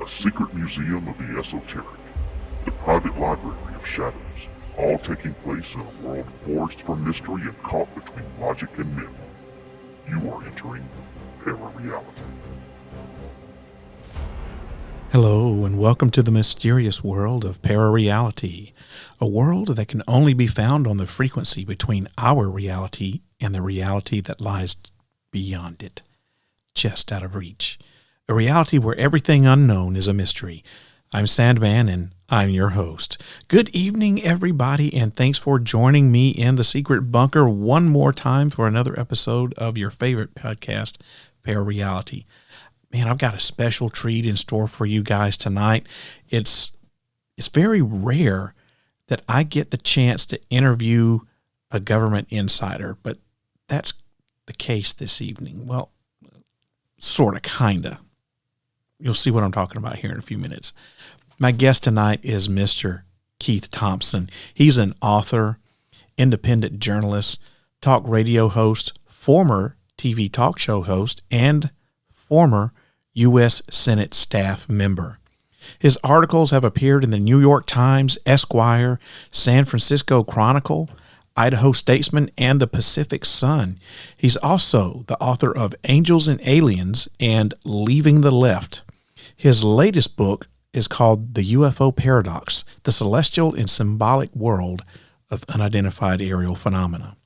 a secret museum of the esoteric, the private library of shadows, all taking place in a world forged from mystery and caught between logic and myth. You are entering ParaReality. Hello, and welcome to the mysterious world of ParaReality, a world that can only be found on the frequency between our reality and the reality that lies beyond it, just out of reach. A reality where everything unknown is a mystery. I'm Sandman, and I'm your host. Good evening, everybody, and thanks for joining me in the secret bunker one more time for another episode of your favorite podcast, ParaReality. Man, I've got a special treat in store for you guys tonight. It's very rare that I get the chance to interview a government insider, but that's the case this evening. Well, sort of, kind of. You'll see what I'm talking about here in a few minutes. My guest tonight is Mr. Keith Thompson. He's an author, independent journalist, talk radio host, former TV talk show host, and former U.S. Senate staff member. His articles have appeared in the New York Times, Esquire, San Francisco Chronicle, Idaho Statesman, and the Pacific Sun. He's also the author of Angels and Aliens and Leaving the Left. His latest book is called The UFO Paradox, the Celestial and Symbolic World of Unidentified Aerial Phenomena.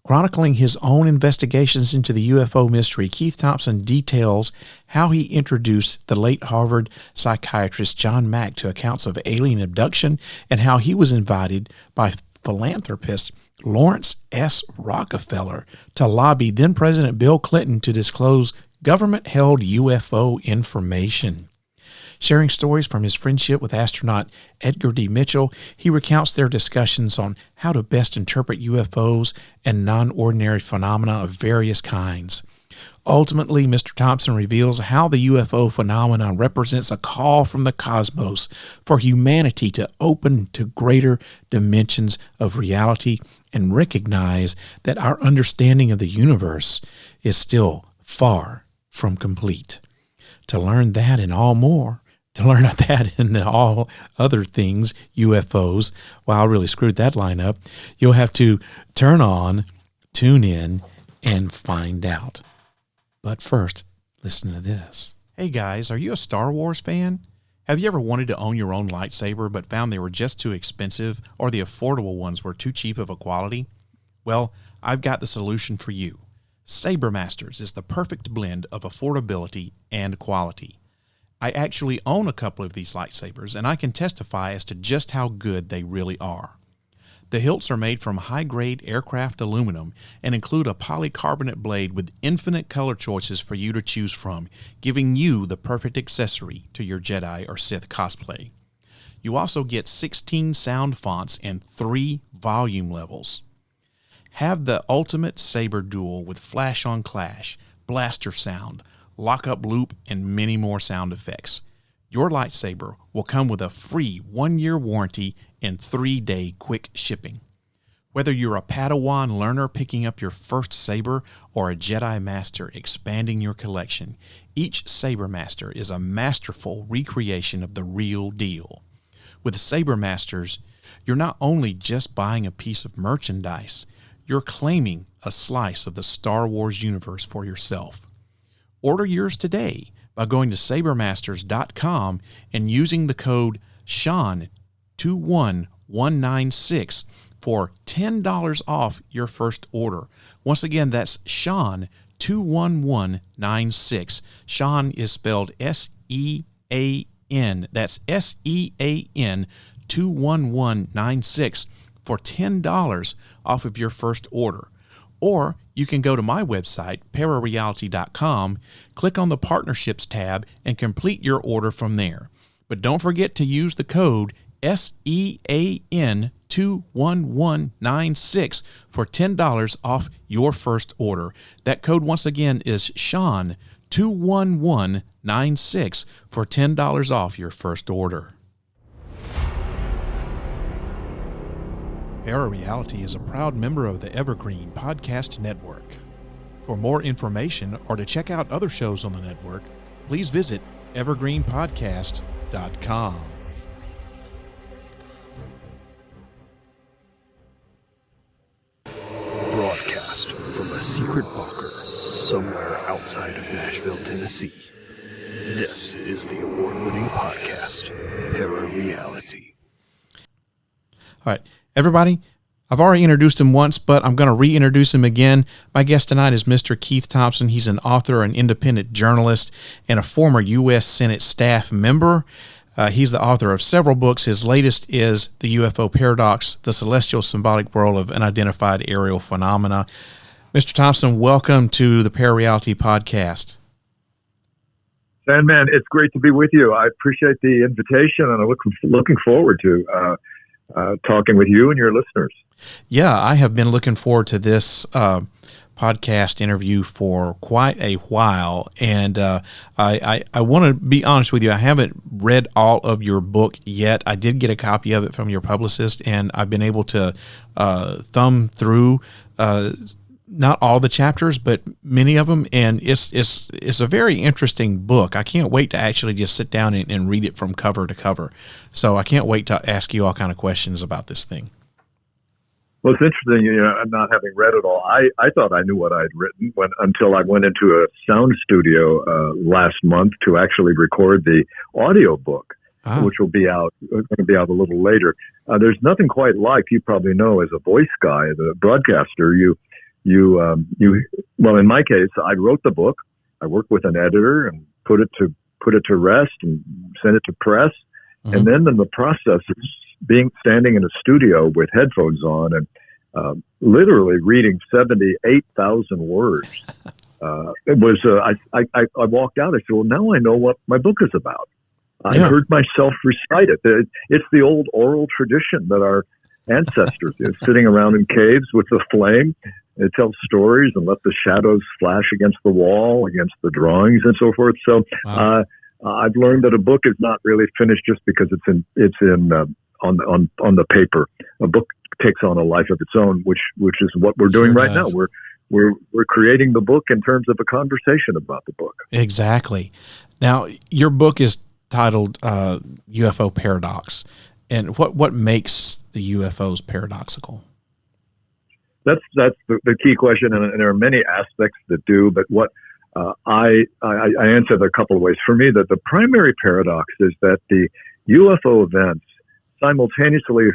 Chronicling his own investigations into the UFO mystery, Keith Thompson details how he introduced the late Harvard psychiatrist John Mack to accounts of alien abduction and how he was invited by philanthropist Lawrence S. Rockefeller to lobby then-President Bill Clinton to disclose government-held UFO information. Sharing stories from his friendship with astronaut Edgar D. Mitchell, he recounts their discussions on how to best interpret UFOs and non-ordinary phenomena of various kinds. Ultimately, Mr. Thompson reveals how the UFO phenomenon represents a call from the cosmos for humanity to open to greater dimensions of reality and recognize that our understanding of the universe is still far from complete. To learn that and all more, to learn that and all other things, UFOs, well, I really screwed that line up, you'll have to tune in, and find out. But first, listen to this. Hey guys, are you a Star Wars fan? Have you ever wanted to own your own lightsaber but found they were just too expensive or the affordable ones were too cheap of a quality? Well, I've got the solution for you. Saber Masters is the perfect blend of affordability and quality. I actually own a couple of these lightsabers, and I can testify as to just how good they really are. The hilts are made from high-grade aircraft aluminum and include a polycarbonate blade with infinite color choices for you to choose from, giving you the perfect accessory to your Jedi or Sith cosplay. You also get 16 sound fonts and 3 volume levels. Have the ultimate saber duel with flash on clash, blaster sound, lock-up loop, and many more sound effects. Your lightsaber will come with a free 1-year warranty and 3-day quick shipping. Whether you're a Padawan learner picking up your first saber or a Jedi Master expanding your collection, each Saber Master is a masterful recreation of the real deal. With Saber Masters, you're not only just buying a piece of merchandise, you're claiming a slice of the Star Wars universe for yourself. Order yours today by going to sabermasters.com and using the code SEAN21196 for $10 off your first order. Once again, that's SEAN21196. Sean is spelled S-E-A-N. That's S-E-A-N 21196 for $10 off of your first order. Or you can go to my website, ParaReality.com, click on the Partnerships tab, and complete your order from there. But don't forget to use the code SEAN21196 for $10 off your first order. That code, once again, is SEAN21196 for $10 off your first order. ParaReality is a proud member of the Evergreen Podcast Network. For more information or to check out other shows on the network, please visit evergreenpodcast.com. Broadcast from a secret bunker somewhere outside of Nashville, Tennessee. This is the award-winning podcast, ParaReality. All right, everybody, I've already introduced him once, but I'm going to reintroduce him again. My guest tonight is Mr. Keith Thompson. He's an author, an independent journalist, and a former U.S. Senate staff member. He's the author of several books. His latest is The UFO Paradox, The Celestial Symbolic World of Unidentified Aerial Phenomena. Mr. Thompson, welcome to the ParaReality podcast. Sandman, it's great to be with you. I appreciate the invitation, and I'm looking forward to talking with you and your listeners. Yeah, I have been looking forward to this podcast interview for quite a while, and I want to be honest with you. I haven't read all of your book yet. I did get a copy of it from your publicist, and I've been able to thumb through not all the chapters, but many of them, and it's a very interesting book. I can't wait to actually just sit down and read it from cover to cover. So I can't wait to ask you all kind of questions about this thing. Well, it's interesting, not having read it all. I thought I knew what I'd written until I went into a sound studio last month to actually record the audio book, which will be out. Going to be out a little later. There's nothing quite like, you probably know, as a voice guy, the broadcaster. Well, in my case, I wrote the book. I worked with an editor and put it to rest and sent it to press. Mm-hmm. And then in the process of standing in a studio with headphones on and literally reading 78,000 words. It was, I walked out. I said, well, now I know what my book is about. I heard myself recite it. It's the old oral tradition that our ancestors did, sitting around in caves with the flame. It tells stories and let the shadows flash against the wall, against the drawings and so forth. So, I've learned that a book is not really finished just because it's on the paper. A book takes on a life of its own, which is what we're doing right now. We're creating the book in terms of a conversation about the book. Exactly. Now, your book is titled UFO Paradox, and what makes the UFOs paradoxical? That's the key question, and there are many aspects that do. But what I answer it a couple of ways. For me, that the primary paradox is that the UFO events simultaneously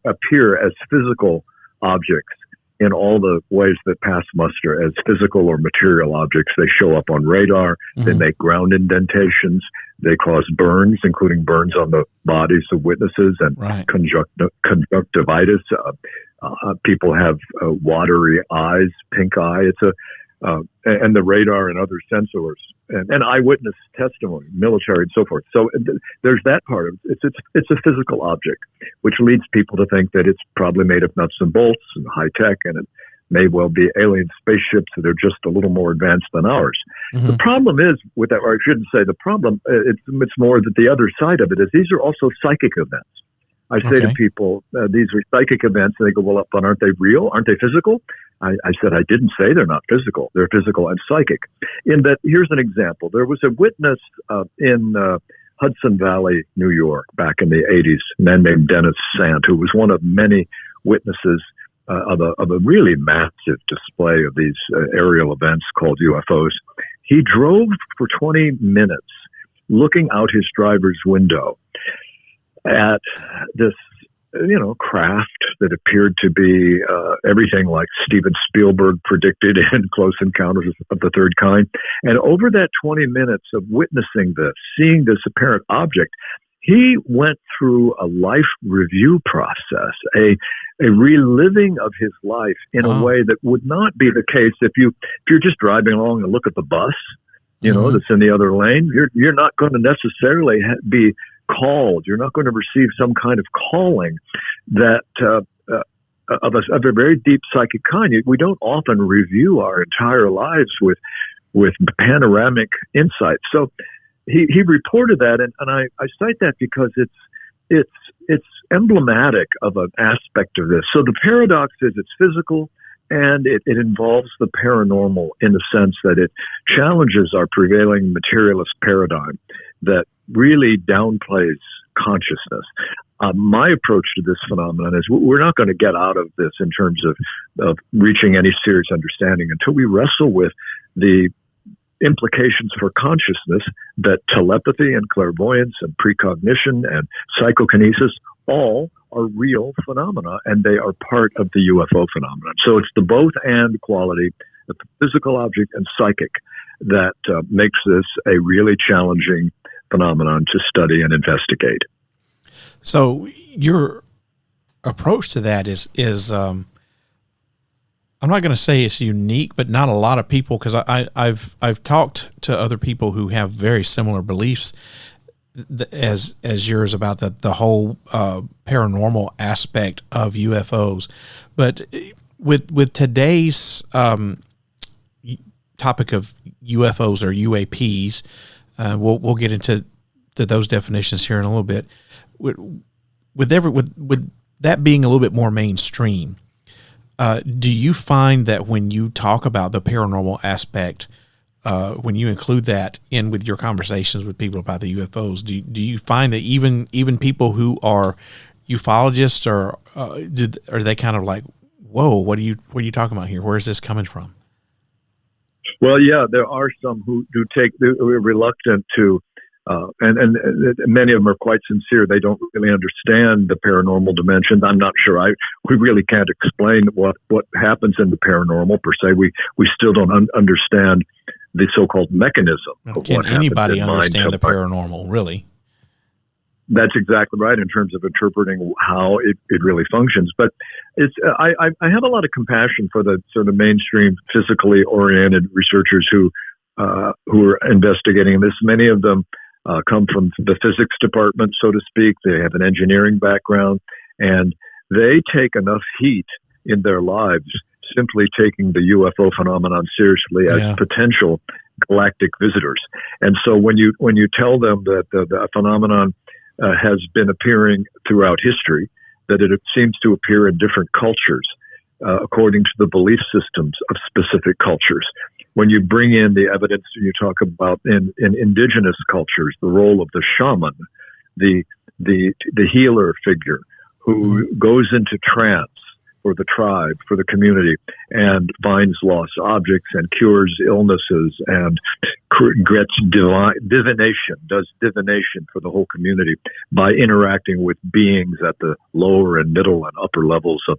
appear as physical objects in all the ways that pass muster as physical or material objects. They show up on radar. Mm-hmm. They make ground indentations. They cause burns, including burns on the bodies of witnesses and conjunctivitis. People have watery eyes, pink eye. And the radar and other sensors and eyewitness testimony, military and so forth. So there's that part of it. It's a physical object, which leads people to think that it's probably made of nuts and bolts and high tech, and it may well be alien spaceships that are just a little more advanced than ours. Mm-hmm. The problem is with that, or I shouldn't say the problem, it's more that the other side of it is these are also psychic events. I say to people, these are psychic events, and they go, well, but aren't they real? Aren't they physical? I said, I didn't say they're not physical. They're physical and psychic. In that, here's an example. There was a witness in Hudson Valley, New York, back in the 80s, a man named Dennis Sant, who was one of many witnesses of a really massive display of these aerial events called UFOs. He drove for 20 minutes looking out his driver's window at this, craft that appeared to be everything like Steven Spielberg predicted in Close Encounters of the Third Kind. And over that 20 minutes of witnessing this, seeing this apparent object, he went through a life review process, a reliving of his life in a way that would not be the case if you're just driving along and look at the bus, that's in the other lane. You're not going to necessarily be called. You're not going to receive some kind of calling that of a very deep psychic kind. We don't often review our entire lives with panoramic insight. So he reported that, and I cite that because it's emblematic of an aspect of this. So the paradox is it's physical, and it involves the paranormal in the sense that it challenges our prevailing materialist paradigm that really downplays consciousness. My approach to this phenomenon is we're not going to get out of this in terms of reaching any serious understanding until we wrestle with the implications for consciousness that telepathy and clairvoyance and precognition and psychokinesis all are real phenomena, and they are part of the UFO phenomenon. So it's the both and quality, the physical object and psychic, that makes this a really challenging phenomenon to study and investigate. So your approach to that is I'm not going to say it's unique, but not a lot of people, because I've talked to other people who have very similar beliefs as yours about the whole paranormal aspect of UFOs. But with today's topic of UFOs or UAPs, we'll get into those definitions here in a little bit. With that being a little bit more mainstream, do you find that when you talk about the paranormal aspect, when you include that in with your conversations with people about the UFOs, do you find that even people who are ufologists are they kind of like, whoa, what are you talking about here? Where is this coming from? Well, yeah, there are some who are reluctant to, and many of them are quite sincere. They don't really understand the paranormal dimension. I'm not sure. We really can't explain what happens in the paranormal per se. We still don't understand the so-called mechanism. Can anybody understand the paranormal, really? That's exactly right in terms of interpreting how it really functions. But I have a lot of compassion for the sort of mainstream physically oriented researchers who are investigating this. Many of them come from the physics department, so to speak. They have an engineering background, and they take enough heat in their lives simply taking the UFO phenomenon seriously as potential galactic visitors. And so when you tell them that the phenomenon has been appearing throughout history, that it seems to appear in different cultures according to the belief systems of specific cultures. When you bring in the evidence, you talk about in indigenous cultures, the role of the shaman, the healer figure who goes into trance for the tribe, for the community, and finds lost objects and cures illnesses and gets divination, does divination for the whole community by interacting with beings at the lower and middle and upper levels of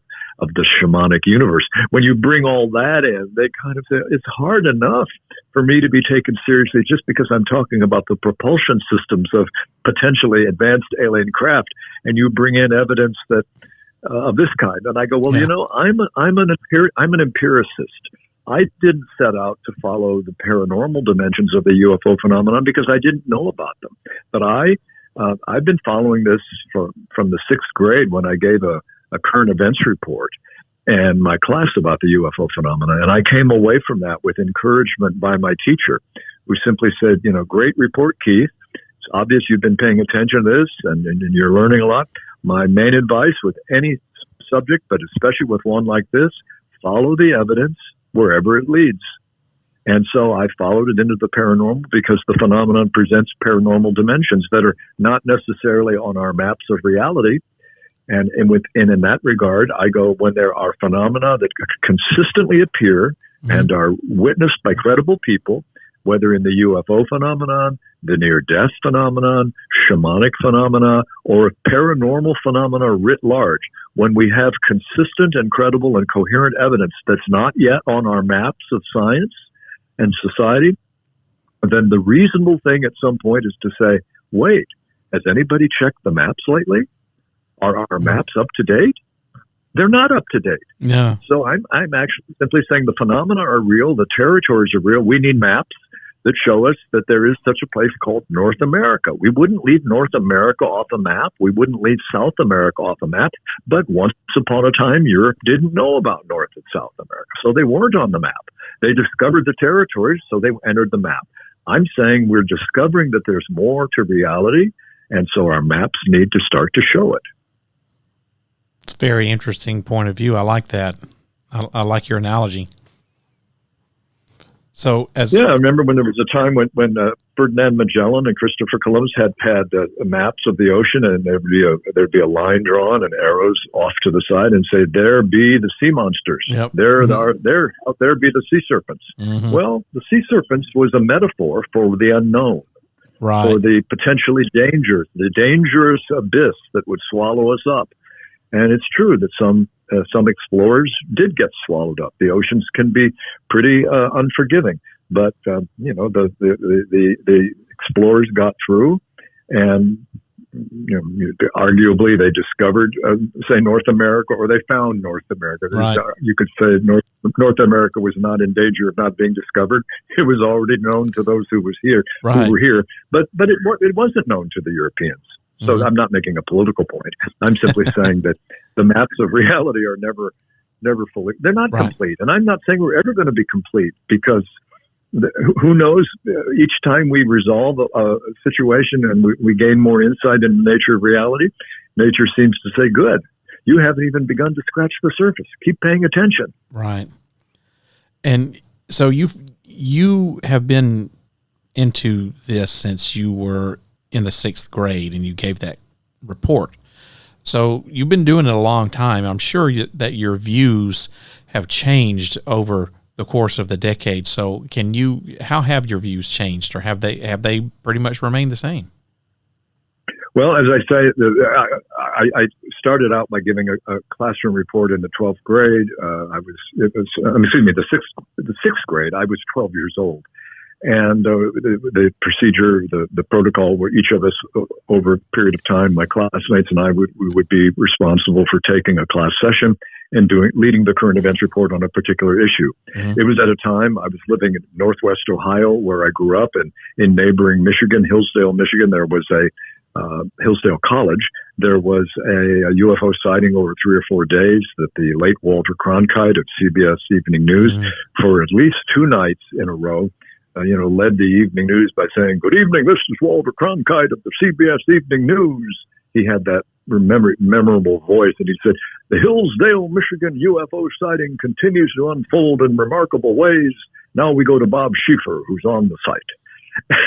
the shamanic universe. When you bring all that in, they kind of say, it's hard enough for me to be taken seriously just because I'm talking about the propulsion systems of potentially advanced alien craft, and you bring in evidence that of this kind. And I go, well, I'm an empiricist. I didn't set out to follow the paranormal dimensions of the UFO phenomenon because I didn't know about them. But I've been following this from the 6th grade when I gave a current events report and my class about the UFO phenomena. And I came away from that with encouragement by my teacher, who simply said, great report, Keith. It's obvious you've been paying attention to this and you're learning a lot. My main advice with any subject, but especially with one like this, follow the evidence wherever it leads. And so I followed it into the paranormal because the phenomenon presents paranormal dimensions that are not necessarily on our maps of reality. And in that regard, I go, when there are phenomena that consistently appear and are witnessed by credible people, whether in the UFO phenomenon, the near-death phenomenon, shamanic phenomena, or paranormal phenomena writ large, when we have consistent and credible and coherent evidence that's not yet on our maps of science and society, then the reasonable thing at some point is to say, wait, has anybody checked the maps lately? Are our maps up to date? They're not up to date. Yeah. So I'm actually simply saying the phenomena are real, the territories are real. We need maps that show us that there is such a place called North America. We wouldn't leave North America off a map. We wouldn't leave South America off a map. But once upon a time, Europe didn't know about North and South America, so they weren't on the map. They discovered the territories, so they entered the map. I'm saying we're discovering that there's more to reality, and so our maps need to start to show it. It's a very interesting point of view. I like that. I like your analogy. So I remember when there was a time when Ferdinand Magellan and Christopher Columbus had maps of the ocean, and there'd be a line drawn and arrows off to the side, and say, "There be the sea monsters. Yep. There be the sea serpents." Mm-hmm. Well, the sea serpents was a metaphor for the unknown, right? For the potentially dangerous abyss that would swallow us up. And it's true that some explorers did get swallowed up. The oceans can be pretty unforgiving, but the explorers got through, and arguably they discovered, say, North America, or they found North America. Right. You could say North America was not in danger of not being discovered. It was already known to those who were here, but it wasn't known to the Europeans. So I'm not making a political point. I'm simply saying that the maps of reality are never fully, they're not complete. And I'm not saying we're ever going to be complete, because who knows, each time we resolve a situation and we gain more insight into the nature of reality, nature seems to say, good, you haven't even begun to scratch the surface. Keep paying attention. Right. And so you have been into this since you were in the 6th grade, and you gave that report. So you've been doing it a long time. I'm sure that your views have changed over the course of the decade. So how have your views changed, or have they pretty much remained the same? Well, as I say, I started out by giving a classroom report in the 12th grade. The sixth grade. I was 12 years old. And the procedure, the protocol, where each of us, over a period of time, my classmates and I would be responsible for taking a class session and leading the current events report on a particular issue. Mm-hmm. It was at a time I was living in Northwest Ohio, where I grew up, and in neighboring Michigan, Hillsdale, Michigan, there was a Hillsdale College. There was a UFO sighting over 3 or 4 days that the late Walter Cronkite of CBS Evening News, for at least 2 nights in a row, led the evening news by saying, "Good evening, this is Walter Cronkite of the CBS Evening News." He had that memorable voice, and he said, "The Hillsdale, Michigan UFO sighting continues to unfold in remarkable ways. Now we go to Bob Schieffer, who's on the site."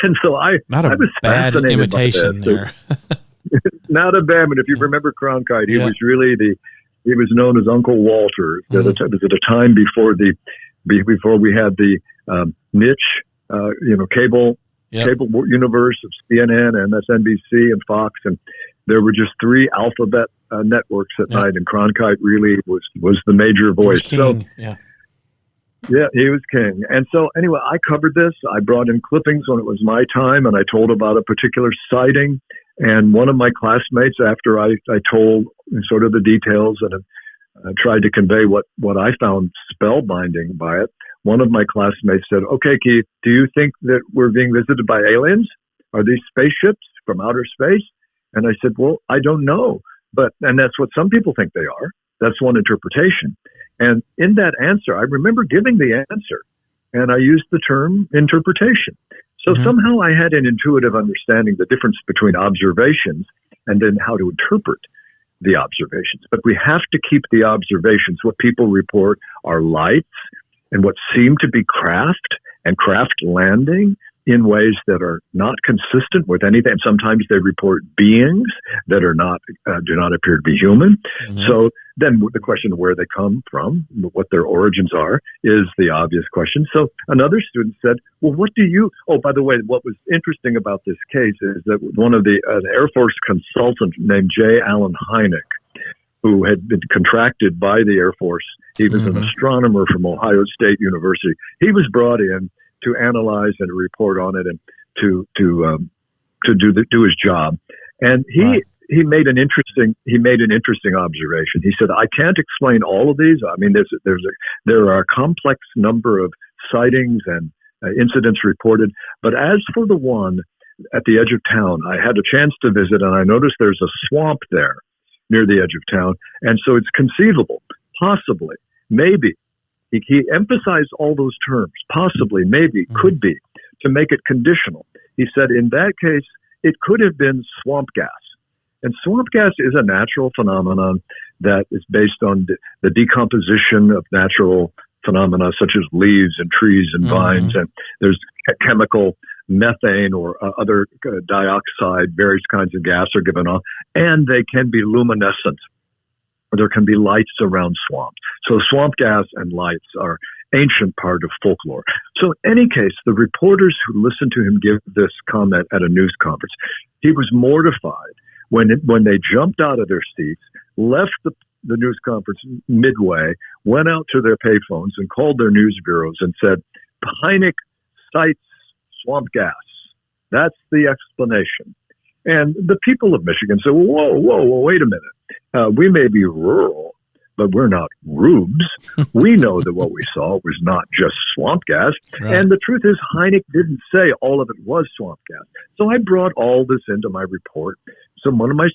And so I was fascinated imitation by that. there. Not a bad one. If you remember Cronkite, he was really he was known as Uncle Walter. It was at a time before we had the niche, cable universe of CNN, MSNBC, and Fox, and there were just 3 alphabet networks at night, and Cronkite really was the major voice. He was king. Yeah, he was king. And so anyway, I covered this. I brought in clippings when it was my time, and I told about a particular sighting. And one of my classmates, after I told sort of the details and tried to convey what I found spellbinding by it, one of my classmates said, "Okay, Keith, do you think that we're being visited by aliens? Are these spaceships from outer space?" And I said, "Well, I don't know. And that's what some people think they are. That's one interpretation." And in that answer, I remember giving the answer, and I used the term interpretation. So somehow I had an intuitive understanding the difference between observations and then how to interpret the observations. But we have to keep the observations. What people report are lights and what seem to be craft and craft landing in ways that are not consistent with anything. Sometimes they report beings that do not appear to be human. So then the question of where they come from, what their origins are, is the obvious question. So another student said, "Well, by the way, what was interesting about this case is that one of an Air Force consultant named J. Allen Hynek, who had been contracted by the Air Force, he was an astronomer from Ohio State University. He was brought in to analyze and report on it and to do his job. And he made an interesting observation. He said, "I can't explain all of these. I mean, there are a complex number of sightings and incidents reported. But as for the one at the edge of town, I had a chance to visit, and I noticed there's a swamp there near the edge of town. And so it's conceivable, possibly, maybe." He emphasized all those terms, possibly, maybe, could be, to make it conditional. He said, in that case, it could have been swamp gas. And swamp gas is a natural phenomenon that is based on the decomposition of natural phenomena such as leaves and trees and vines, and there's chemical methane or other dioxide, various kinds of gas are given off, and they can be luminescent. There can be lights around swamps. So swamp gas and lights are ancient part of folklore. So in any case, the reporters who listened to him give this comment at a news conference, he was mortified when they jumped out of their seats, left the news conference midway, went out to their payphones and called their news bureaus and said, Hynek cites swamp gas. That's the explanation. And the people of Michigan said, whoa, wait a minute. We may be rural, but we're not rubes. We know that what we saw was not just swamp gas. Right. And the truth is, Hynek didn't say all of it was swamp gas. So I brought all this into my report. So one of my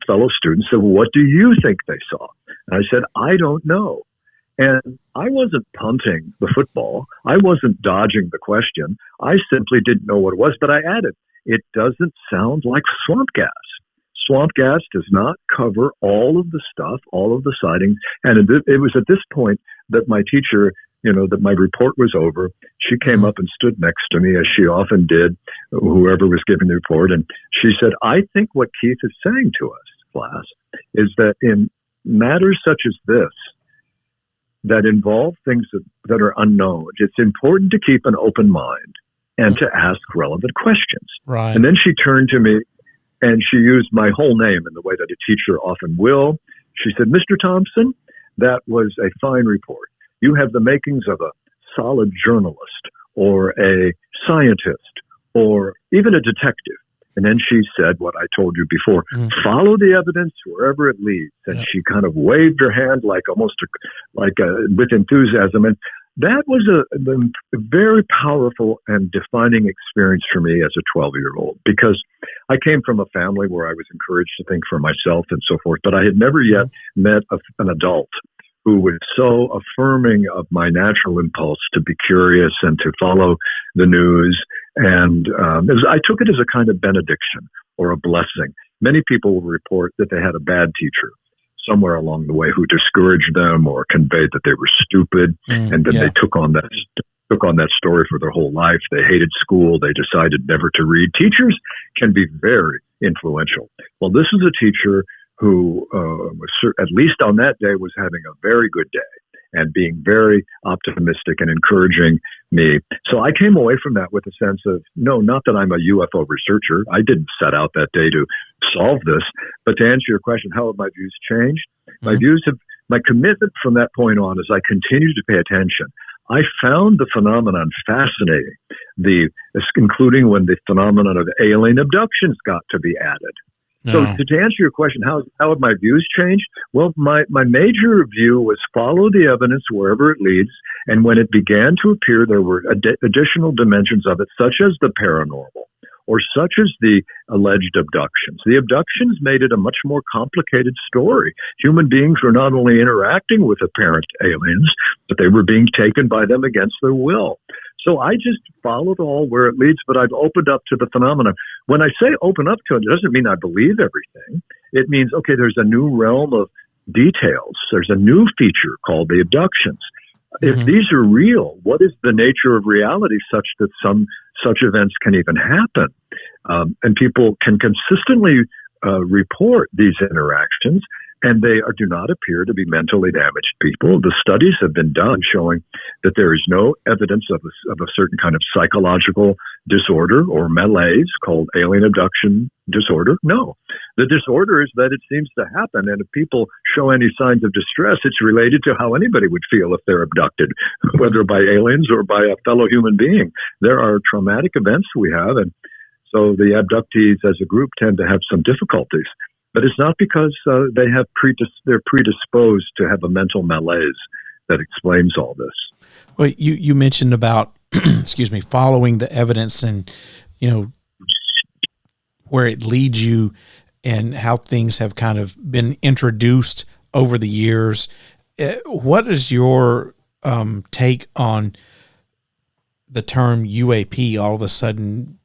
fellow students said, well, what do you think they saw? And I said, I don't know. And I wasn't punting the football. I wasn't dodging the question. I simply didn't know what it was. But I added, it doesn't sound like swamp gas. Swamp gas does not cover all of the stuff, all of the sightings. And it was at this point that my teacher, that my report was over. She came up and stood next to me, as she often did, whoever was giving the report. And she said, I think what Keith is saying to us, class, is that in matters such as this, that involve things that are unknown, it's important to keep an open mind and to ask relevant questions. Right. And then she turned to me and she used my whole name in the way that a teacher often will. She said, Mr. Thompson, that was a fine report. You have the makings of a solid journalist or a scientist or even a detective. And then she said what I told you before, follow the evidence wherever it leads. And she kind of waved her hand with enthusiasm. And that was a very powerful and defining experience for me as a 12-year-old, because I came from a family where I was encouraged to think for myself and so forth, but I had never yet met an adult who was so affirming of my natural impulse to be curious and to follow the news. And I took it as a kind of benediction or a blessing. Many people will report that they had a bad teacher somewhere along the way who discouraged them or conveyed that they were stupid, and then they took on that story for their whole life. They hated school. They decided never to read. Teachers can be very influential. Well, this is a teacher who, at least on that day, was having a very good day and being very optimistic and encouraging me. So I came away from that with a sense of, no, not that I'm a UFO researcher. I didn't set out that day to solve this. But to answer your question, how have my views changed? My commitment from that point on, as I continued to pay attention, I found the phenomenon fascinating, including when the phenomenon of alien abductions got to be added. So to answer your question, how have my views changed? Well, my major view was follow the evidence wherever it leads. And when it began to appear, there were additional dimensions of it, such as the paranormal or such as the alleged abductions. The abductions made it a much more complicated story. Human beings were not only interacting with apparent aliens, but they were being taken by them against their will. So I just followed all where it leads, but I've opened up to the phenomenon. When I say open up to it, it doesn't mean I believe everything. It means, okay, there's a new realm of details. There's a new feature called the abductions. If these are real, what is the nature of reality such that some such events can even happen? And people can consistently report these interactions, and they do not appear to be mentally damaged people. The studies have been done showing that there is no evidence of a certain kind of psychological disorder or malaise called alien abduction disorder. No. The disorder is that it seems to happen, and if people show any signs of distress, it's related to how anybody would feel if they're abducted, whether by aliens or by a fellow human being. There are traumatic events we have, and so the abductees as a group tend to have some difficulties. But it's not because they're predisposed to have a mental malaise that explains all this. Well, you mentioned about, following the evidence and, where it leads you and how things have kind of been introduced over the years. What is your take on the term UAP all of a sudden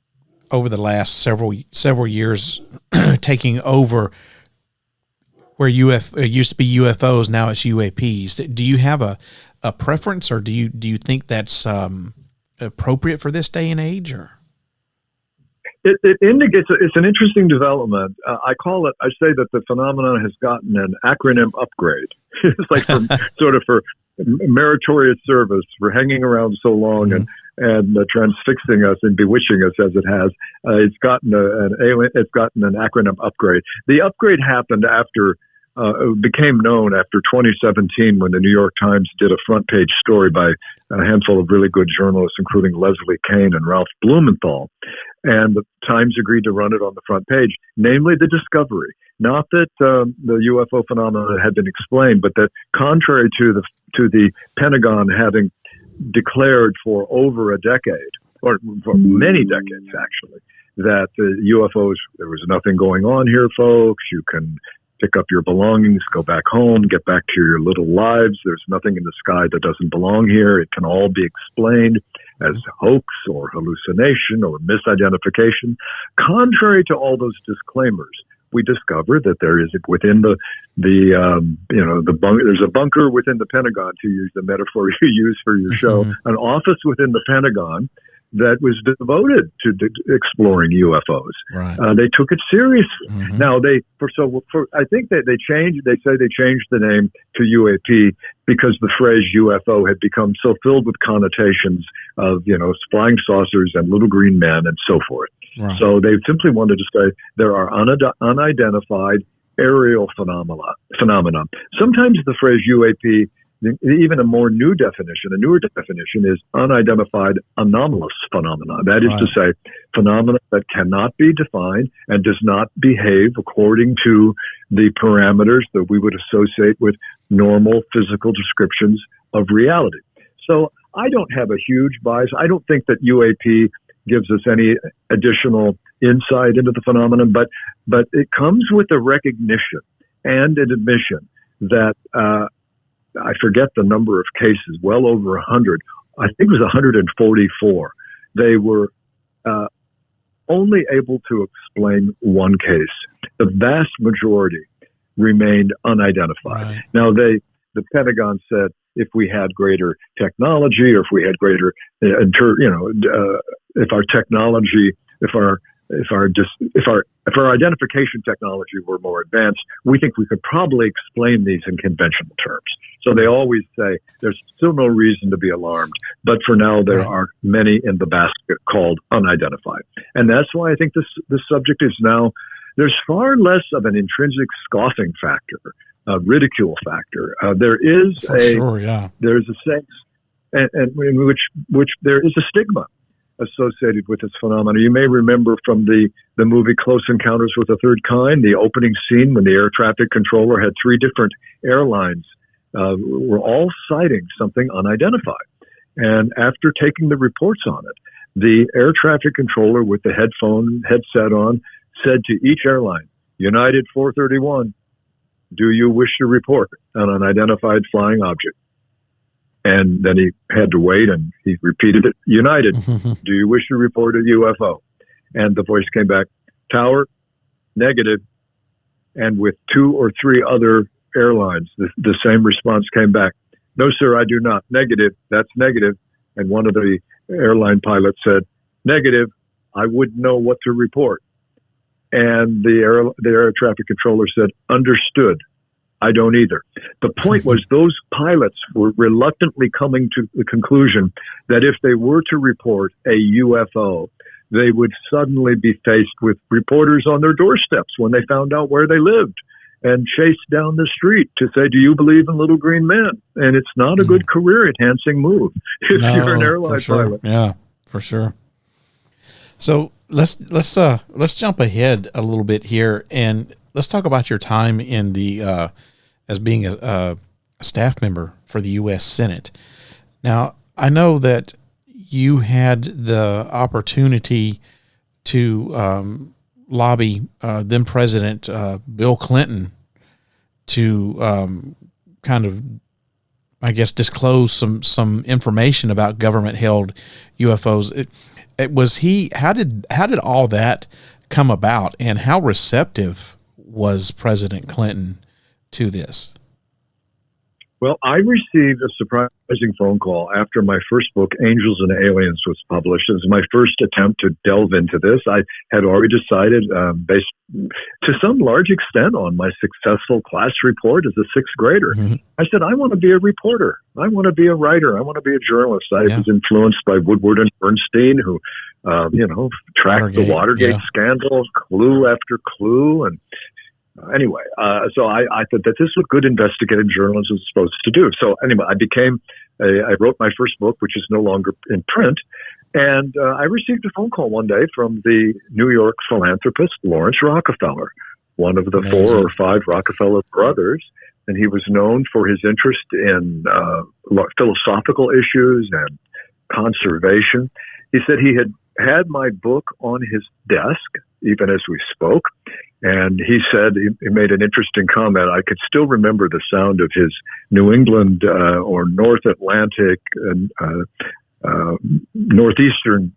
over the last several years taking over where it used to be UFOs, now it's UAPs. Do you have a preference, or do you think that's appropriate for this day and age? Or it indicates it's an interesting development. I say that the phenomenon has gotten an acronym upgrade. It's like for meritorious service, for hanging around so long and transfixing us and bewitching us as it has. It's gotten an acronym upgrade. The upgrade happened after. It became known after 2017 when the New York Times did a front page story by a handful of really good journalists, including Leslie Kean and Ralph Blumenthal. And the Times agreed to run it on the front page, namely the discovery. Not that the UFO phenomenon had been explained, but that contrary to the Pentagon having declared for over a decade, or for many decades actually, that the UFOs, there was nothing going on here, folks. You can pick up your belongings, go back home, get back to your little lives. There's nothing in the sky that doesn't belong here. It can all be explained as hoax or hallucination or misidentification. Contrary to all those disclaimers, we discover that there is within there's a bunker within the Pentagon, to use the metaphor you use for your show, an office within the Pentagon that was devoted to exploring UFOs. Right. They took it seriously. Now I think that they changed the name to UAP because the phrase UFO had become so filled with connotations of, flying saucers and little green men and so forth. Right. So they simply wanted to say there are unidentified aerial phenomena. Sometimes the phrase UAP, even a newer definition is unidentified anomalous phenomena. That is to say, phenomena that cannot be defined and does not behave according to the parameters that we would associate with normal physical descriptions of reality. So I don't have a huge bias. I don't think that UAP gives us any additional insight into the phenomenon, but it comes with a recognition and an admission that I forget the number of cases, well over 100. I think it was 144. They were only able to explain one case. The vast majority remained unidentified. Right. Now, the Pentagon said if we had greater technology, or if we had greater, if our technology, if our identification technology were more advanced, we think we could probably explain these in conventional terms. So they always say there's still no reason to be alarmed, but for now there are many in the basket called unidentified. And that's why I think this subject is now, there's far less of an intrinsic scoffing factor, ridicule factor. There's a sense, and in which there is a stigma associated with this phenomenon. You may remember from the movie Close Encounters with the Third Kind, the opening scene when the air traffic controller had three different airlines were all citing something unidentified. And after taking the reports on it, the air traffic controller with the headset on said to each airline, United 431, do you wish to report an unidentified flying object? And then he had to wait, and he repeated it. United, do you wish to report a UFO? And the voice came back, Tower, negative. And with two or three other airlines, the same response came back. No, sir, I do not. Negative, that's negative. And one of the airline pilots said, negative, I wouldn't know what to report. And the air traffic controller said, understood. I don't either. The point was those pilots were reluctantly coming to the conclusion that if they were to report a UFO, they would suddenly be faced with reporters on their doorsteps when they found out where they lived and chased down the street to say, do you believe in little green men? And it's not a good career enhancing move if you're an airline pilot. Yeah, for sure. So let's jump ahead a little bit here, and let's talk about your time in the as being a staff member for the U.S. Senate. Now, I know that you had the opportunity to lobby then President Bill Clinton to kind of, I guess, disclose some information about government-held UFOs. How did all that come about, and how receptive was President Clinton to this? Well, I received a surprising phone call after my first book, Angels and Aliens, was published. It was my first attempt to delve into this. I had already decided, based to some large extent on my successful class report as a sixth grader, I said, I want to be a reporter. I want to be a writer. I want to be a journalist. I was influenced by Woodward and Bernstein, who, tracked the Watergate scandal, clue after clue, and anyway, so I thought that this was good investigative journalism is supposed to do. So anyway, I wrote my first book, which is no longer in print, and I received a phone call one day from the New York philanthropist Lawrence Rockefeller, one of the 4 or 5 Rockefeller brothers, and he was known for his interest in philosophical issues and conservation. He said he had my book on his desk, even as we spoke. And he said, he made an interesting comment. I could still remember the sound of his New England or North Atlantic Northeastern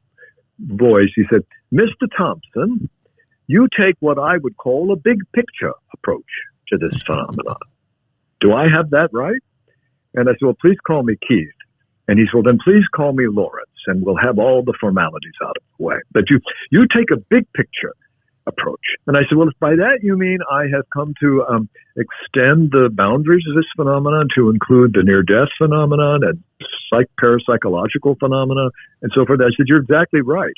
voice. He said, Mr. Thompson, you take what I would call a big picture approach to this phenomenon. Do I have that right? And I said, well, please call me Keith. And he said, well, then please call me Lawrence, and we'll have all the formalities out of the way. But you take a big picture approach. And I said, well, if by that you mean I have come to extend the boundaries of this phenomenon to include the near-death phenomenon and parapsychological phenomena and so forth, I said, you're exactly right.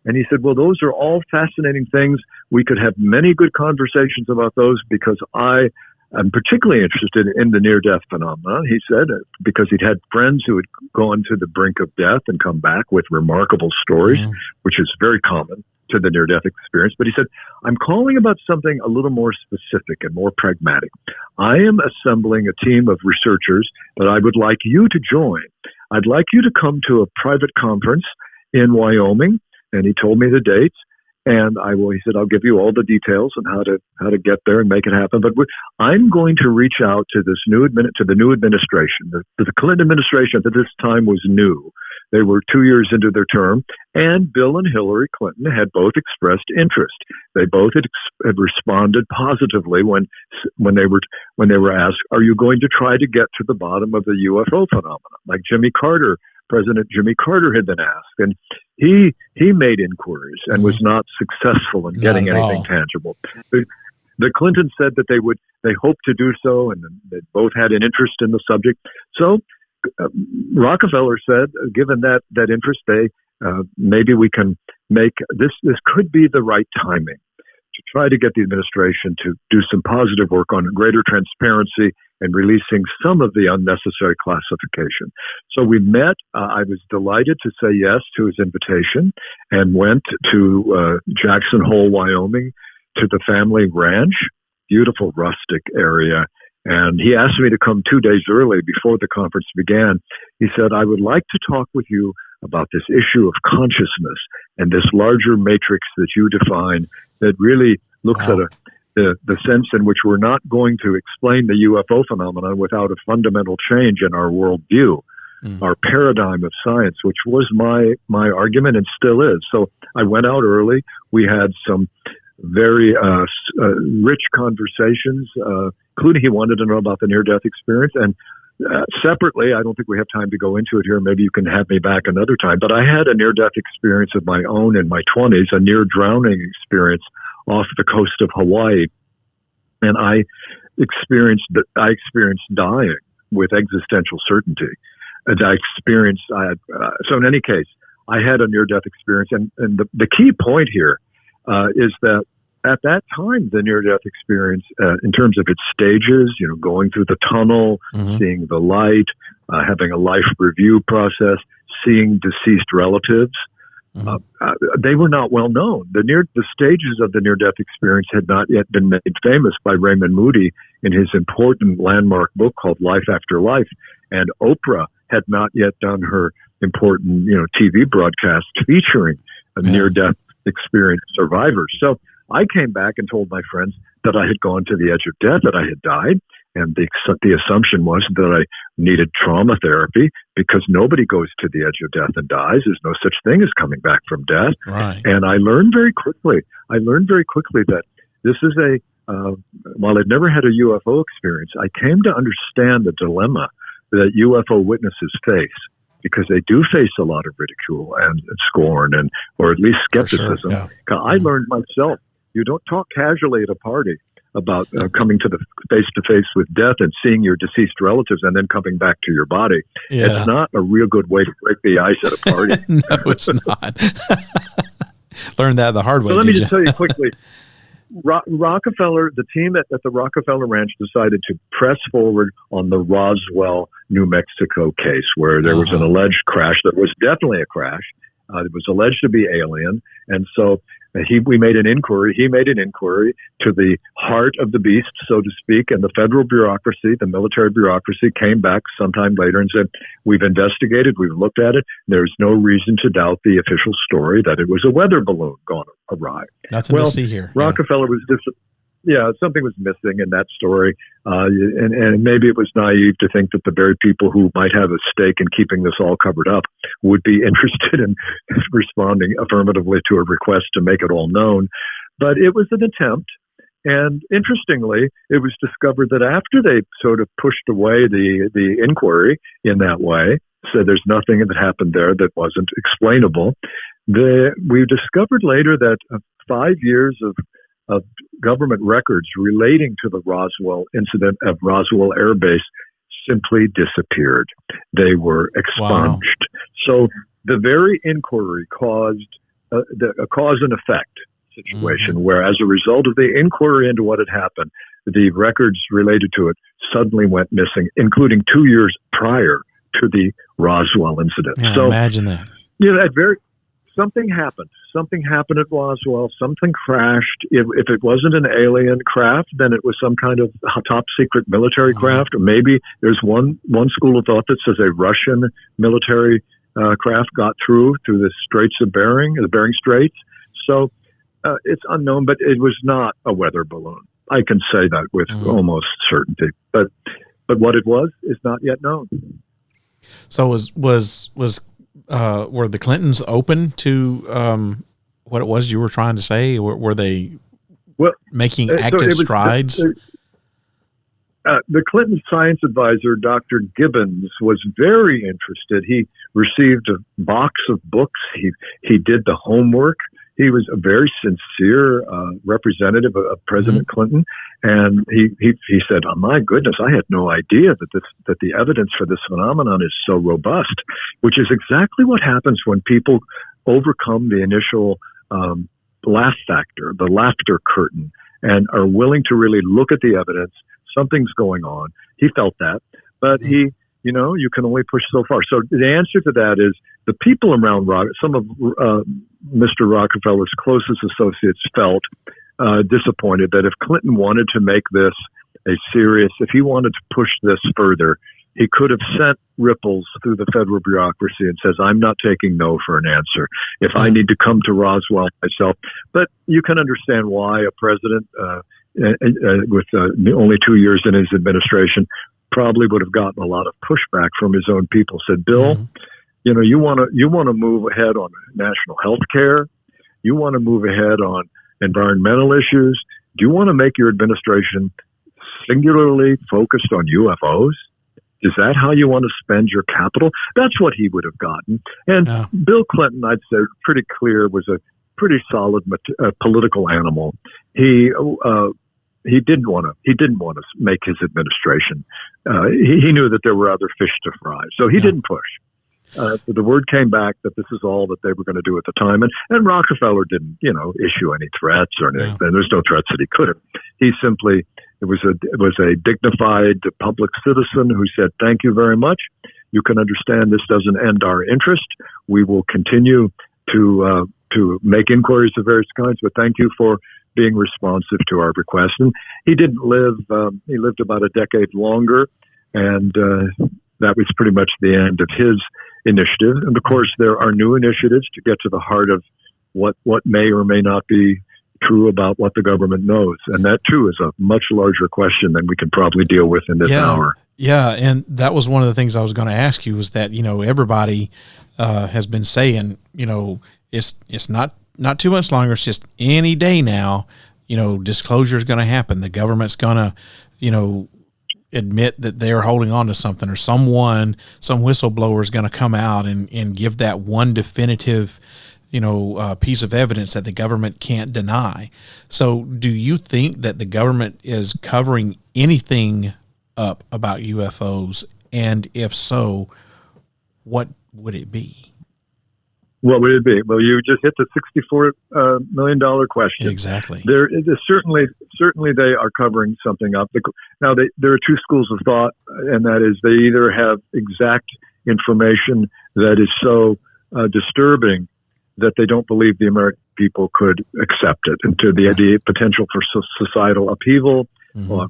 And he said, well, those are all fascinating things. We could have many good conversations about those because I'm particularly interested in the near-death phenomenon, he said, because he'd had friends who had gone to the brink of death and come back with remarkable stories, which is very common to the near-death experience. But he said, I'm calling about something a little more specific and more pragmatic. I am assembling a team of researchers that I would like you to join. I'd like you to come to a private conference in Wyoming. And he told me the dates. And he said, I'll give you all the details on how to get there and make it happen. But I'm going to reach out to the new administration. The Clinton administration at this time was new. They were 2 years into their term, and Bill and Hillary Clinton had both expressed interest. They both had responded positively when they were asked, "Are you going to try to get to the bottom of the UFO phenomenon?" Like President Jimmy Carter had been asked, and he made inquiries and was not successful in getting anything tangible. The Clintons said that they hoped to do so, and they both had an interest in the subject. So Rockefeller said, given that interest, maybe we can make this could be the right timing to try to get the administration to do some positive work on greater transparency and releasing some of the unnecessary classification. So we met. I was delighted to say yes to his invitation and went to Jackson Hole, Wyoming, to the family ranch, beautiful rustic area. And he asked me to come 2 days early before the conference began. He said, I would like to talk with you about this issue of consciousness and this larger matrix that you define that really looks at the sense in which we're not going to explain the UFO phenomenon without a fundamental change in our worldview, our paradigm of science, which was my argument and still is. So I went out early. We had some very rich conversations, including he wanted to know about the near-death experience. And separately, I don't think we have time to go into it here. Maybe you can have me back another time. But I had a near-death experience of my own in my 20s, a near-drowning experience off the coast of Hawaii. And I experienced dying with existential certainty. And so in any case, I had a near-death experience. And the key point here is that at that time, the near-death experience, in terms of its stages, going through the tunnel, seeing the light, having a life review process, seeing deceased relatives, they were not well known. The stages of the near-death experience had not yet been made famous by Raymond Moody in his important landmark book called Life After Life, and Oprah had not yet done her important, TV broadcast featuring a near-death experience survivors. So I came back and told my friends that I had gone to the edge of death, that I had died, and the assumption was that I needed trauma therapy because nobody goes to the edge of death and dies. There's no such thing as coming back from death. Right. And I learned very quickly that this is while I'd never had a UFO experience, I came to understand the dilemma that UFO witnesses face, because they do face a lot of ridicule and scorn, or at least skepticism. Sure, yeah. I learned myself, you don't talk casually at a party about coming to the face-to-face with death and seeing your deceased relatives and then coming back to your body. Yeah. It's not a real good way to break the ice at a party. No, it's not. Learned that the hard way. So let me just tell you quickly. Rockefeller, the team at the Rockefeller Ranch decided to press forward on the Roswell, New Mexico case, where there was an alleged crash that was definitely a crash. It was alleged to be alien. And so we made an inquiry. He made an inquiry to the heart of the beast, so to speak, and the federal bureaucracy, the military bureaucracy, came back sometime later and said, we've investigated, we've looked at it. There's no reason to doubt the official story that it was a weather balloon gone awry. Nothing to see here. Rockefeller was something was missing in that story. And maybe it was naive to think that the very people who might have a stake in keeping this all covered up would be interested in responding affirmatively to a request to make it all known. But it was an attempt. And interestingly, it was discovered that after they sort of pushed away the inquiry in that way, said there's nothing that happened there that wasn't explainable, we discovered later that 5 years of government records relating to the Roswell incident at Roswell Air Base simply disappeared. They were expunged. Wow. So the very inquiry caused a cause and effect situation, where as a result of the inquiry into what had happened, the records related to it suddenly went missing, including 2 years prior to the Roswell incident. Yeah, so imagine that. Something happened. Something happened at Roswell. Something crashed. If it wasn't an alien craft, then it was some kind of top secret military craft. Or maybe there's one school of thought that says a Russian military craft got through the Straits of Bering, the Bering Straits. So it's unknown, but it was not a weather balloon. I can say that with almost certainty. But what it was is not yet known. So were the Clintons open to what it was you were trying to say? Were they making active strides? The Clinton science advisor, Dr. Gibbons, was very interested. He received a box of books. He did the homework. He was a very sincere representative of President Clinton, and he said, "Oh my goodness, I had no idea that the evidence for this phenomenon is so robust," which is exactly what happens when people overcome the initial laugh factor, the laughter curtain, and are willing to really look at the evidence. Something's going on. He felt that, but you can only push so far. So the answer to that is the people around some of Mr. Rockefeller's closest associates felt disappointed that if Clinton wanted to make this if he wanted to push this further, he could have sent ripples through the federal bureaucracy and says, I'm not taking no for an answer. If I need to come to Roswell myself. But you can understand why a president with only 2 years in his administration probably would have gotten a lot of pushback from his own people. Said, Bill, you want to move ahead on national health care. You want to move ahead on environmental issues. Do you want to make your administration singularly focused on UFOs? Is that how you want to spend your capital? That's what he would have gotten. And Bill Clinton, I'd say, pretty clear, was a pretty solid political animal. He didn't want to make his administration. He knew that there were other fish to fry, so he didn't push. The word came back that this is all that they were going to do at the time, and Rockefeller didn't, issue any threats or anything. There's no threats that he could have. He simply it was a dignified public citizen who said, "Thank you very much. You can understand this doesn't end our interest. We will continue to make inquiries of various kinds, but thank you for being responsive to our request." And he didn't live, he lived about a decade longer, and that was pretty much the end of his initiative. And of course, there are new initiatives to get to the heart of what may or may not be true about what the government knows. And that too is a much larger question than we can probably deal with in this hour. Yeah. And that was one of the things I was going to ask you, was that, everybody has been saying, it's not too much longer. It's just any day now. disclosure is going to happen. The government's going to, admit that they're holding on to something, or some whistleblower is going to come out and give that one definitive, piece of evidence that the government can't deny. So do you think that the government is covering anything up about UFOs? And if so, what would it be? What would it be? Well, you just hit the $64 million question. Exactly. There is certainly they are covering something up. Now, there are two schools of thought, and that is they either have exact information that is so disturbing that they don't believe the American people could accept it, and to the potential for societal upheaval,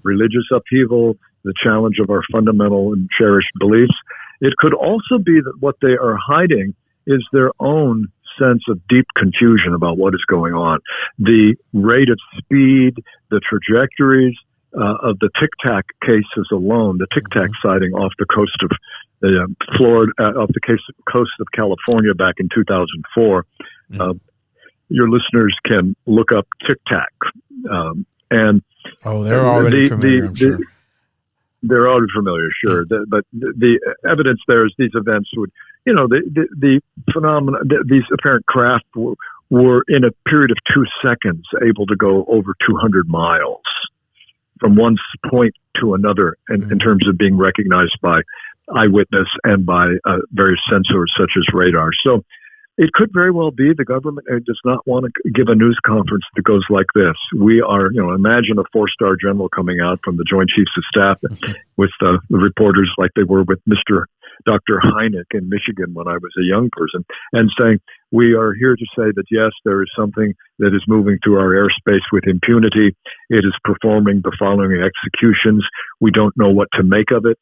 religious upheaval, the challenge of our fundamental and cherished beliefs. It could also be that what they are hiding is their own sense of deep confusion about what is going on. The rate of speed, the trajectories of the Tic Tac cases alone, the Tic Tac sighting off the coast of Florida, off the coast of California back in 2004. Your listeners can look up Tic Tac. And they're already familiar, I'm sure. They're already familiar, sure. But the evidence there is these events would, the phenomena, these apparent craft were in a period of 2 seconds able to go over 200 miles from one point to another in terms of being recognized by eyewitness and by various sensors such as radar. So it could very well be the government does not want to give a news conference that goes like this. We are, imagine a 4-star general coming out from the Joint Chiefs of Staff with the reporters like they were with Dr. Hynek in Michigan when I was a young person, and saying, we are here to say that, yes, there is something that is moving through our airspace with impunity. It is performing the following executions. We don't know what to make of it,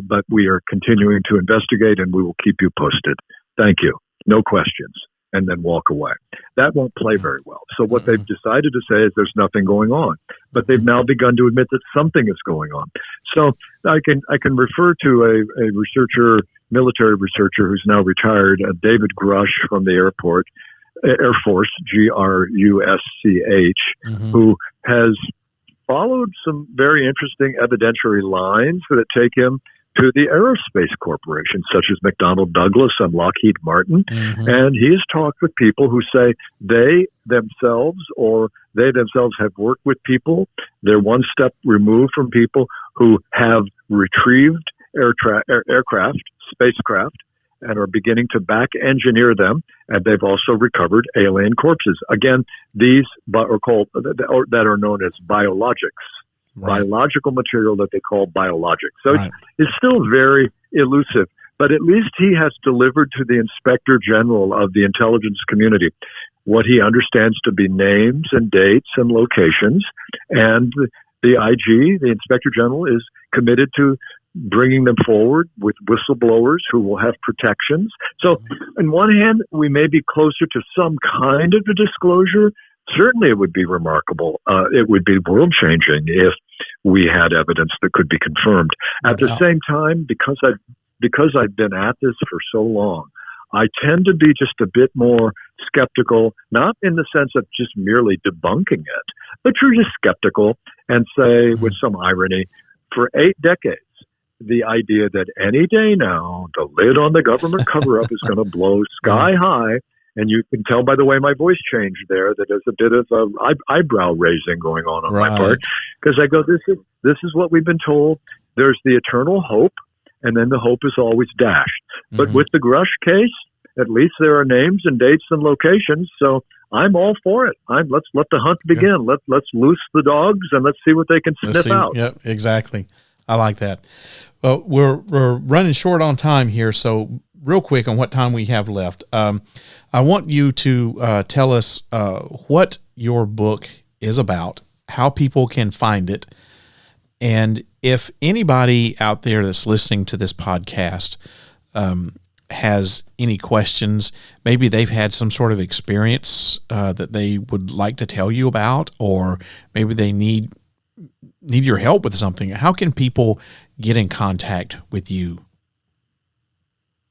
but we are continuing to investigate, and we will keep you posted. Thank you. No questions, and then walk away. That won't play very well. So what they've decided to say is there's nothing going on, but they've now begun to admit that something is going on. So I can refer to a researcher, military researcher who's now retired, David Grush from the Air Force, Grusch, who has followed some very interesting evidentiary lines that take him to the aerospace corporations such as McDonnell Douglas and Lockheed Martin. And he has talked with people who say they themselves have worked with people. They're one step removed from people who have retrieved aircraft, spacecraft, and are beginning to back engineer them. And they've also recovered alien corpses. Again, these are called, that are known as biologics. Biological material that they call biologics. So it's still very elusive, but at least he has delivered to the Inspector General of the intelligence community what he understands to be names and dates and locations. And the IG, the Inspector General, is committed to bringing them forward with whistleblowers who will have protections. So on one hand, we may be closer to some kind of a disclosure. Certainly it would be remarkable. It would be world-changing if we had evidence that could be confirmed. At the same time, because I've been at this for so long, I tend to be just a bit more skeptical, not in the sense of just merely debunking it, but you're just skeptical and say, with some irony, for 8 decades, the idea that any day now, the lid on the government cover-up is going to blow sky high. And you can tell by the way my voice changed there that there's a bit of eyebrow raising going on my part, because I go, this is what we've been told. There's the eternal hope, and then the hope is always dashed. But with the Grush case, at least there are names and dates and locations. So I'm all for it. Let's let the hunt begin. Let's loose the dogs and let's see what they can sniff out. Yep, exactly. I like that. Well, we're running short on time here, so real quick on what time we have left. I want you to tell us what your book is about, how people can find it, and if anybody out there that's listening to this podcast has any questions, maybe they've had some sort of experience that they would like to tell you about, or maybe they need your help with something. How can people get in contact with you?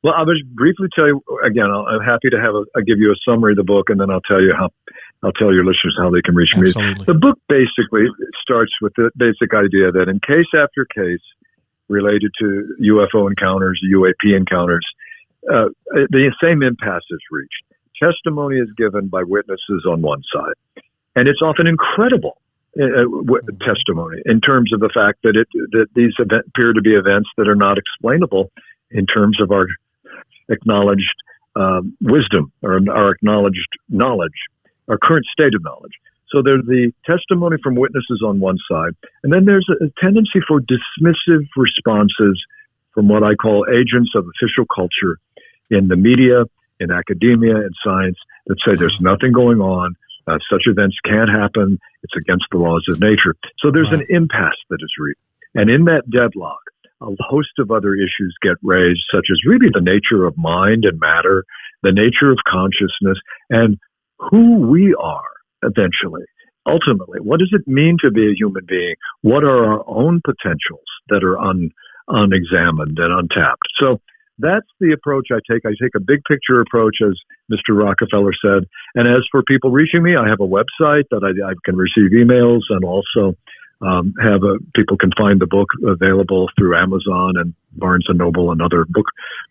Well, I'll just briefly tell you again. I'm happy to I'll give you a summary of the book, and then I'll tell your listeners how they can reach Absolutely. me. The book basically starts with the basic idea that in case after case related to UFO encounters, UAP encounters, the same impasse is reached. Testimony is given by witnesses on one side, and it's often incredible testimony in terms of the fact that these appear to be events that are not explainable in terms of our acknowledged wisdom or our acknowledged knowledge, our current state of knowledge. So there's the testimony from witnesses on one side, and then there's a tendency for dismissive responses from what I call agents of official culture in the media, in academia, and science that say there's nothing going on, such events can't happen, it's against the laws of nature. So there's an impasse that is reached. And in that deadlock, a host of other issues get raised, such as really the nature of mind and matter, the nature of consciousness, and who we are eventually. Ultimately, what does it mean to be a human being? What are our own potentials that are unexamined and untapped? So that's the approach I take. I take a big picture approach, as Mr. Rockefeller said. And as for people reaching me, I have a website that I can receive emails, and also people can find the book available through Amazon and Barnes & Noble and other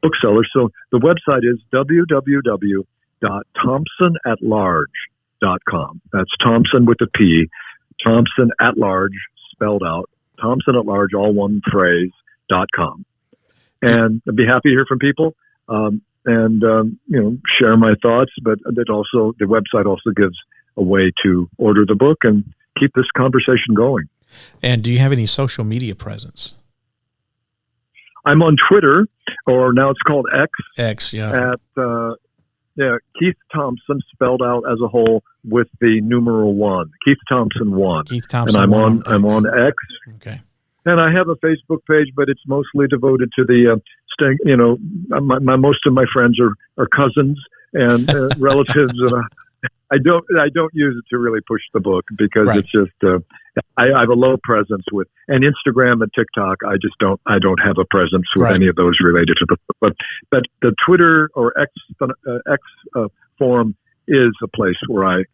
booksellers. So the website is www.thompsonatlarge.com. That's Thompson with a P, Thompson at large, spelled out, Thompson at large, all one phrase, .com. And I'd be happy to hear from people and share my thoughts. But the website also gives a way to order the book and keep this conversation going. And do you have any social media presence? I'm on Twitter, or now it's called X. X, yeah. At Keith Thompson, spelled out as a whole with the numeral 1. Keith Thompson 1. Keith Thompson. And I'm on X. Okay. And I have a Facebook page, but it's mostly devoted to the most of my friends are cousins and relatives, and I don't use it to really push the book because it's just I have a low presence with, and Instagram and TikTok. I don't have a presence with any of those related to the book. But the Twitter or X forum is a place where I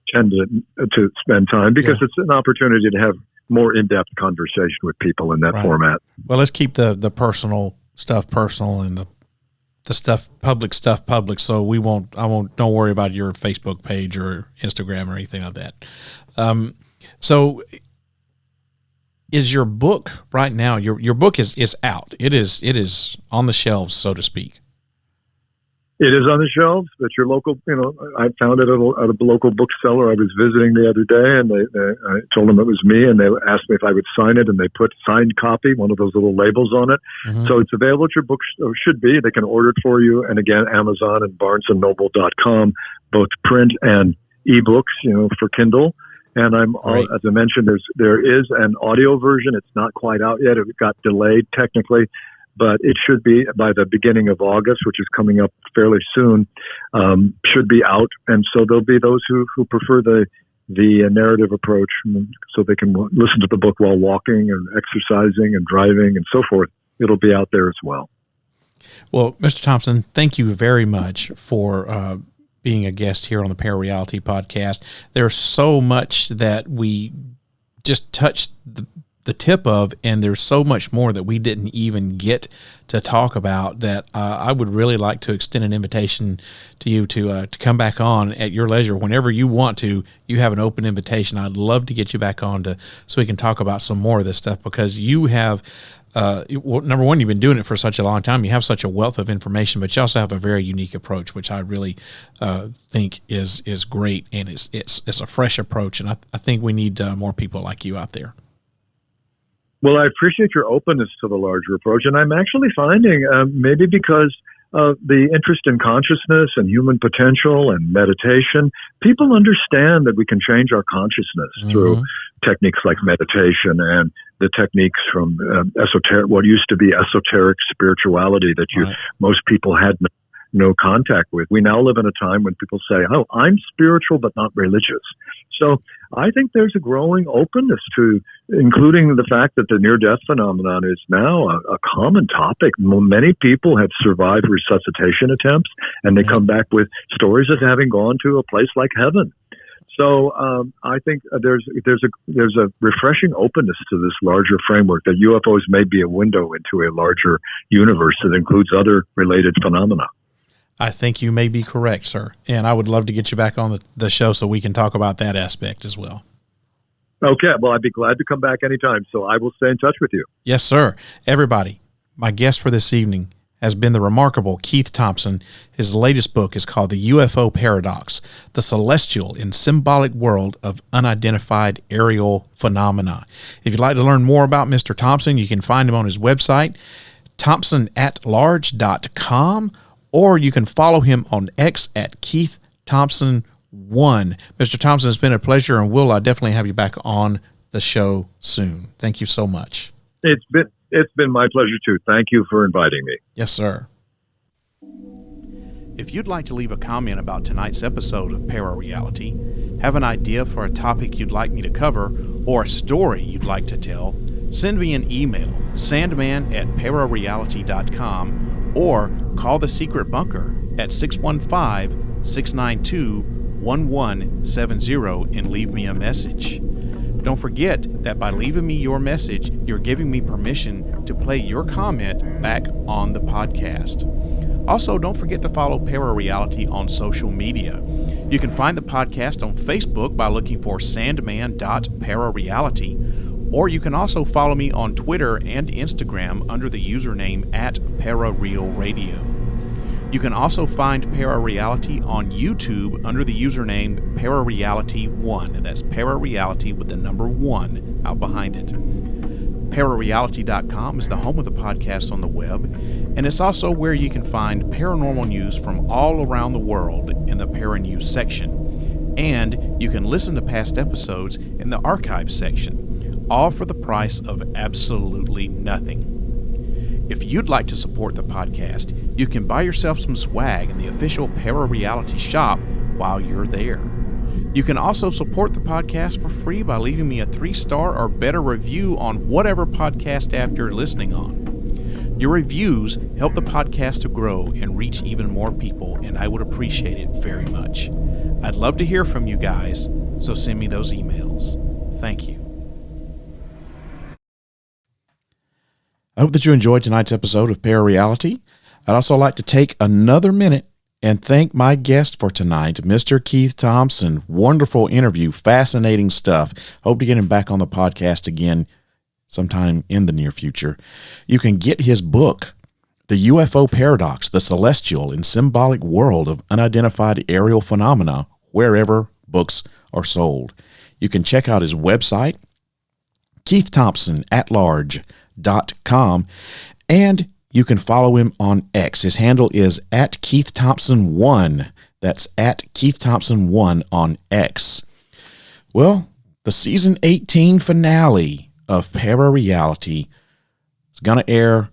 tend to spend time because it's an opportunity to have more in-depth conversation with people in that format. Well, let's keep the personal stuff personal and the stuff public. So don't worry about your Facebook page or Instagram or anything like that. So is your book right now, your book is out. It is on the shelves, so to speak. It is on the shelves at your local, I found it at a local bookseller I was visiting the other day, and I told them it was me, and they asked me if I would sign it, and they put signed copy, one of those little labels on it. Mm-hmm. So it's available at your bookstore, should be. They can order it for you. And again, Amazon and BarnesandNoble.com, both print and ebooks, for Kindle. And as I mentioned, there is an audio version. It's not quite out yet. It got delayed technically, but it should be by the beginning of August, which is coming up fairly soon, should be out. And so there'll be those who prefer the narrative approach, so they can listen to the book while walking and exercising and driving and so forth. It'll be out there as well. Well, Mr. Thompson, thank you very much for being a guest here on the ParaReality podcast. There's so much that we just touched the tip of, and there's so much more that we didn't even get to talk about that I would really like to extend an invitation to you to come back on at your leisure whenever you want to. You have an open invitation. I'd love to get you back on so we can talk about some more of this stuff, because you have number one, you've been doing it for such a long time. You have such a wealth of information, but you also have a very unique approach, which I really think is great, and it's a fresh approach, and I think we need more people like you out there. Well, I appreciate your openness to the larger approach, and I'm actually finding, maybe because of the interest in consciousness and human potential and meditation, people understand that we can change our consciousness through techniques like meditation and the techniques from esoteric, what used to be esoteric spirituality that most people had no contact with. We now live in a time when people say, oh, I'm spiritual but not religious. So I think there's a growing openness to including the fact that the near-death phenomenon is now a common topic. Many people have survived resuscitation attempts, and they come back with stories of having gone to a place like heaven. So I think there's a refreshing openness to this larger framework that UFOs may be a window into a larger universe that includes other related phenomena. I think you may be correct, sir. And I would love to get you back on the show so we can talk about that aspect as well. Okay. Well, I'd be glad to come back anytime. So I will stay in touch with you. Yes, sir. Everybody, my guest for this evening has been the remarkable Keith Thompson. His latest book is called The UFO Paradox, The Celestial and Symbolic World of Unidentified Aerial Phenomena. If you'd like to learn more about Mr. Thompson, you can find him on his website, thompsonatlarge.com, or you can follow him on X at Keith Thompson 1. Mr. Thompson, it's been a pleasure, and we'll definitely have you back on the show soon. Thank you so much. It's been my pleasure too. Thank you for inviting me. Yes, sir. If you'd like to leave a comment about tonight's episode of ParaReality, have an idea for a topic you'd like me to cover, or a story you'd like to tell, send me an email, sandman@parareality.com, or call the Secret Bunker at 615-692-1170 and leave me a message. Don't forget that by leaving me your message, you're giving me permission to play your comment back on the podcast. Also, don't forget to follow ParaReality on social media. You can find the podcast on Facebook by looking for sandman.parareality, or you can also follow me on Twitter and Instagram under the username @ParaRealRadio. You can also find ParaReality on YouTube under the username ParaReality1, and that's ParaReality with the number 1 out behind it. ParaReality.com is the home of the podcast on the web, and it's also where you can find paranormal news from all around the world in the Paranews section. And you can listen to past episodes in the archives section, all for the price of absolutely nothing. If you'd like to support the podcast, you can buy yourself some swag in the official ParaReality shop while you're there. You can also support the podcast for free by leaving me a 3-star or better review on whatever podcast app you're listening on. Your reviews help the podcast to grow and reach even more people, and I would appreciate it very much. I'd love to hear from you guys, so send me those emails. Thank you. I hope that you enjoyed tonight's episode of ParaReality. I'd also like to take another minute and thank my guest for tonight, Mr. Keith Thompson. Wonderful interview, fascinating stuff. Hope to get him back on the podcast again sometime in the near future. You can get his book, The UFO Paradox, The Celestial and Symbolic World of Unidentified Aerial Phenomena, wherever books are sold. You can check out his website, KeithThompsonAtLarge.com, and you can follow him on X. His handle is @KeithThompson1. That's @KeithThompson1 on X. Well, the season 18 finale of ParaReality is going to air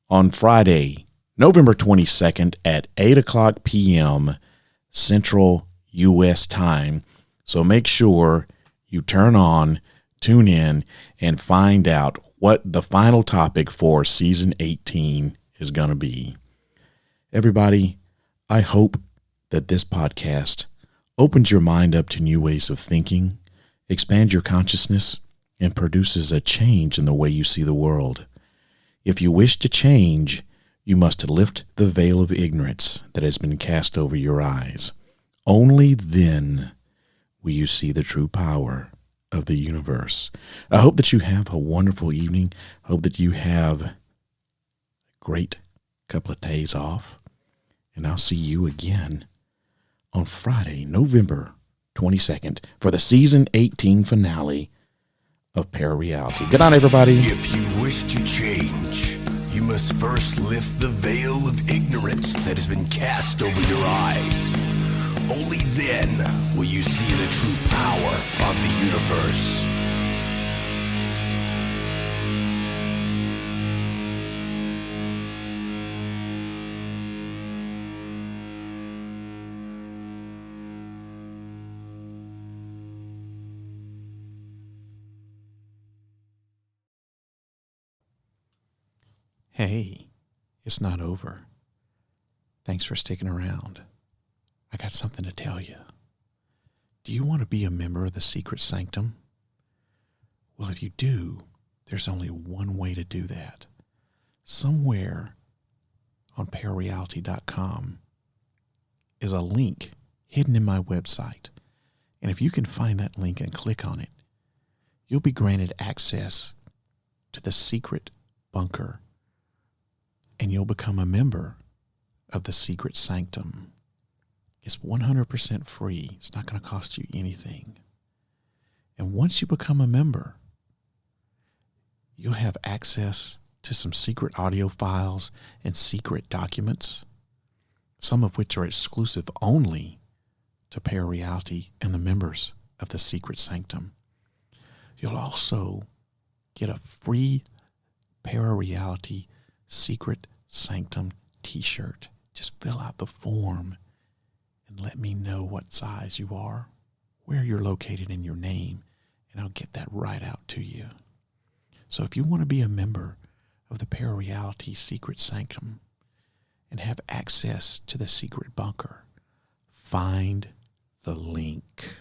on Friday, November 22nd at 8 o'clock p.m. Central U.S. time. So make sure you tune in, and find out what the final topic for season 18 is going to be. Everybody, I hope that this podcast opens your mind up to new ways of thinking, expands your consciousness, and produces a change in the way you see the world. If you wish to change, you must lift the veil of ignorance that has been cast over your eyes. Only then will you see the true power of the universe. I hope that you have a wonderful evening. I hope that you have a great couple of days off. And I'll see you again on Friday, November 22nd for the season 18 finale of ParaReality. Good night, everybody. If you wish to change, you must first lift the veil of ignorance that has been cast over your eyes. Only then will you see the true power of the universe. Hey, it's not over. Thanks for sticking around. I got something to tell you. Do you want to be a member of the Secret Sanctum? Well, if you do, there's only one way to do that. Somewhere on ParaReality.com is a link hidden in my website. And if you can find that link and click on it, you'll be granted access to the secret bunker, and you'll become a member of the Secret Sanctum. It's 100% free. It's not going to cost you anything. And once you become a member, you'll have access to some secret audio files and secret documents, some of which are exclusive only to ParaReality and the members of the Secret Sanctum. You'll also get a free ParaReality Secret Sanctum t-shirt. Just fill out the form and let me know what size you are, where you're located in your name, and I'll get that right out to you. So if you want to be a member of the ParaReality Secret Sanctum and have access to the secret bunker, find the link.